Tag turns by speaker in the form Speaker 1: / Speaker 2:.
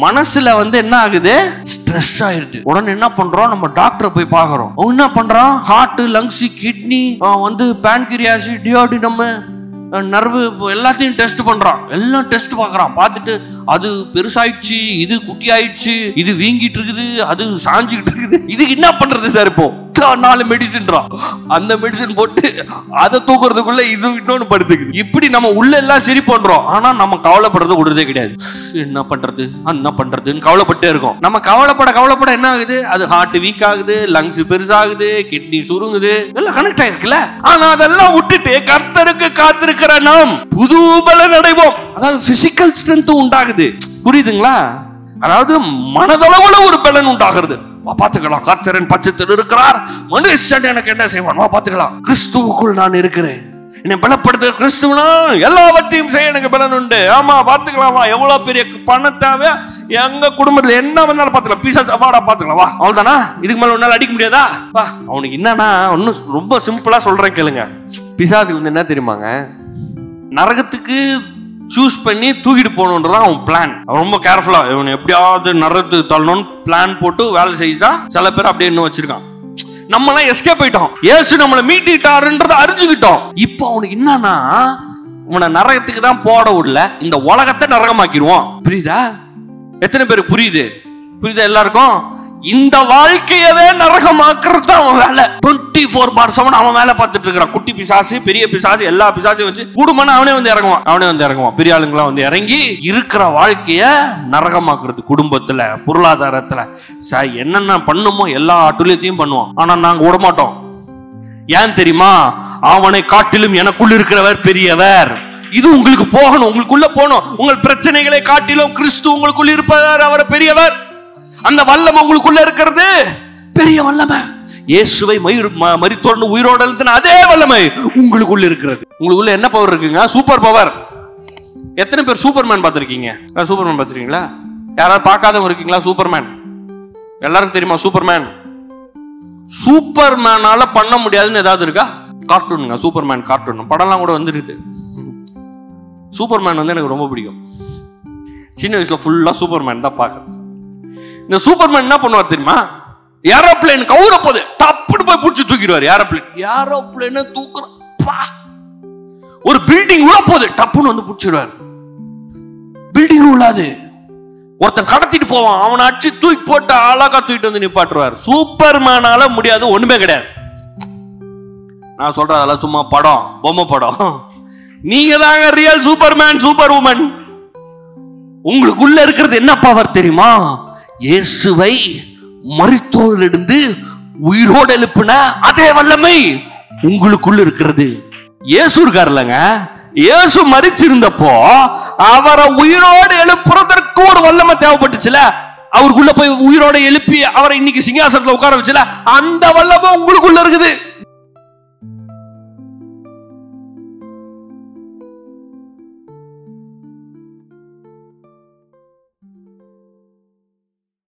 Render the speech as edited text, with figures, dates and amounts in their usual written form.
Speaker 1: மனசுல என்ன ஆகுது, ஸ்ட்ரெஸ் ஆயிருது. உடனே என்ன பண்றோம், நம்ம டாக்டரை போய் பாக்குறோம். அவன் என்ன பண்றான், heart, lungs, kidney, pancreas, duodenum, nerve எல்லாத்தையும் டெஸ்ட் பண்றான். எல்லாம் டெஸ்ட் பாக்குறான். பார்த்துட்டு அது பெருசாயிடுச்சு, இது குட்டி ஆயிடுச்சு, இது வீங்கிட்டு இருக்குது, அது சாஞ்சிக்கிட்டு இருக்குது. இதுக்கு என்ன பண்றது சார்? இப்போ 4 மெடிசின்றான். அந்த மெடிசின் போட்டு அதை தூக்குறதுக்குள்ள இது இன்னொன்னு படுத்துக்குது. இப்படி நம்ம உள்ள எல்லாம் சரி பண்றோம். ஆனா நம்ம கவலைப்படுறது விடுறதே கிடையாது. என்ன பண்றது, என்ன பண்றதுன்னு கவலைப்பட்டே இருக்கோம். நம்ம கவலைப்பட என்ன ஆகுது, அது ஹார்ட் வீக் ஆகுது, லங்ஸ் பெருசாகுது, கிட்னி சுருங்குது, எல்லாம் கனெக்ட் ஆயிருக்குல்ல. ஆனா அதெல்லாம் விட்டுட்டு கர்த்தருக்கு காத்திருக்கிற நாம் புது பலன் அடைவோம். அதாவது பிசிக்கல் ஸ்ட்ரென்த் உண்டாகுது. புரியுதுங்களா? அதாவது மனதளவுல ஒரு பலன் உண்டாகிறது. பாத்துக்கலாம், கர்த்தரின் பட்சத்தில் இருக்கிறார், மனுஷன் எனக்கு என்ன செய்வான், பாத்துக்கலாம். கிறிஸ்துவுக்குள் நான் இருக்கிறேன், என்னை பலப்படுத்த கிறிஸ்துவனா எல்லாவற்றையும் செய்ய எனக்கு பலன் உண்டு. ஆமா பாத்துக்கலாமா, எவ்வளவு பெரிய பணம் தேவை, எங்க குடும்பத்துல என்ன வேணாலும் பாத்துக்கலாம். பிசாசு வாடா பாத்துக்கலாம், வா, அவ்வளவுதானா, இதுக்கு மேல ஒன்னால அடிக்க முடியாதா, வா. அவனுக்கு என்னன்னா, ஒன்னும் ரொம்ப சிம்பிளா சொல்றேன் கேளுங்க. பிசாசுக்கு என்ன தெரியுமாங்க, நரகத்துக்கு சூஸ் பண்ணி தூக்கிட்டு போகணுன்றதான் அவன் பிளான். அவன் ரொம்ப கேர்ஃபுல்லா இவன் எப்படியாவது நரகத்துக்கு தள்ளணும்னு பிளான் போட்டு வேலை செய்தான். சில பேர் அப்படியே இன்னும் வச்சிருக்கான். நம்ம எல்லாம் எஸ்கேப் ஆயிட்டோம். இயேசு நம்மளை மீட்டிட்டாருன்றதை அறிஞ்சுக்கிட்டோம். இப்போ அவனுக்கு என்னன்னா, உன்னை நரகத்துக்கு தான் போட விடல, இந்த உலகத்தை நரகமாக்கிடுவோம். புரியுதா? எத்தனை பேருக்கு புரியுது? புரியுதா எல்லாருக்கும்? இந்த வாழ்க்கையவே நரகமாக்குறது தான் அவன் வேலை. 24/7 அவன் வேலை பார்த்துட்டு இருக்கிறான். குட்டி பிசாசு, பெரிய பிசாசு, எல்லா பிசாசையும் வச்சு கூடுமான அவனே வந்து இறங்குவான். பெரிய ஆளுங்களாம் வந்து இறங்கி இருக்கிற வாழ்க்கைய நரகமாக்குறது. குடும்பத்துல, பொருளாதாரத்துல, என்னென்ன பண்ணுமோ எல்லா அட்டுழியத்தையும் பண்ணுவான். ஆனா நாங்க விட மாட்டோம். ஏன் தெரியுமா? அவனை காட்டிலும் எனக்குள் இருக்கிறவர் பெரியவர். இது உங்களுக்கு போகணும், உங்களுக்குள்ள போகணும். உங்கள் பிரச்சனைகளை காட்டிலும் கிறிஸ்து உங்களுக்குள் இருப்பவர், அவர் பெரியவர். அந்த வல்லமை உங்களுக்குள்ள இருக்கிறது பெரிய வல்லமை. இயேசுவை மரித்தோர்னு உயிரோடு எழுதின அதே வல்லமை உங்களுக்குள்ள இருக்கிறது. உங்களுக்குள்ள என்ன பவர் இருக்குங்க? Super power. எத்தனை பேர் சூப்பர்மேன் பார்த்திருக்கீங்க? சூப்பர்மேன் பார்த்திருக்கீங்களா? யாராவது பார்க்காதவங்க இருக்கீங்களா? சூப்பர்மேன் எல்லாருக்கும் தெரியுமா? சூப்பர்மேனால பண்ண முடியாதுன்னு ஏதாவது இருக்கா? கார்ட்டூனுங்க, சூப்பர்மேன் கார்ட்டூன் படம்லாம் கூட வந்துருக்கு. சூப்பர்மேன் எனக்கு ரொம்ப பிடிக்கும். சின்ன வயசுல ஃபுல்லா சூப்பர்மேன் தான் பார்க்கறது. இந்த சூப்பர்மேன் என்ன பண்ணுவார் தெரியுமா? ஏரோப்ளேன் கவுர போது டப்புன்னு போய் புடிச்சு தூக்கிடுவார். ஏரோப்ளேன் தூக்குற, ஒரு பில்டிங் உள்ள போகுது, டப்புன்னு வந்து புடிச்சிடுவார். பில்டிங் உள்ளாது, ஒருத்தன் கடத்திட்டு போவான், அவனை அடிச்சு தூக்கி போட்டு அழகா தூக்கிட்டு வந்து நிப்பாட்டுவார். சூப்பர்மேனால முடியாது ஒண்ணுமே கிடையாது. நான் சொல்றேன் அதெல்லாம் சும்மா படம், பொம்மை படம். நீங்க தாங்க ரியல் சூப்பர்மேன், சூப்பர் உமன். உங்களுக்குள்ள இருக்கிறது என்ன பவர் தெரியுமா? இயேசுவை மரித்தோரிலிருந்து உயிரோடு எழுப்பின அதே வல்லமை உங்களுக்குள்ள இருக்கிறது. இயேசு இருக்காருலங்க, இயேசு மரிச்சிருந்தப்போ அவரை உயிரோடு எழுப்புறதற்கு ஒரு வல்லமை தேவைப்பட்டுச்சுல. அவருக்குள்ள போய் உயிரோடு எழுப்பி அவரை இன்னைக்கு சிங்காசனத்துல உட்கார வச்சுல, அந்த வல்லமை உங்களுக்குள்ள இருக்குது.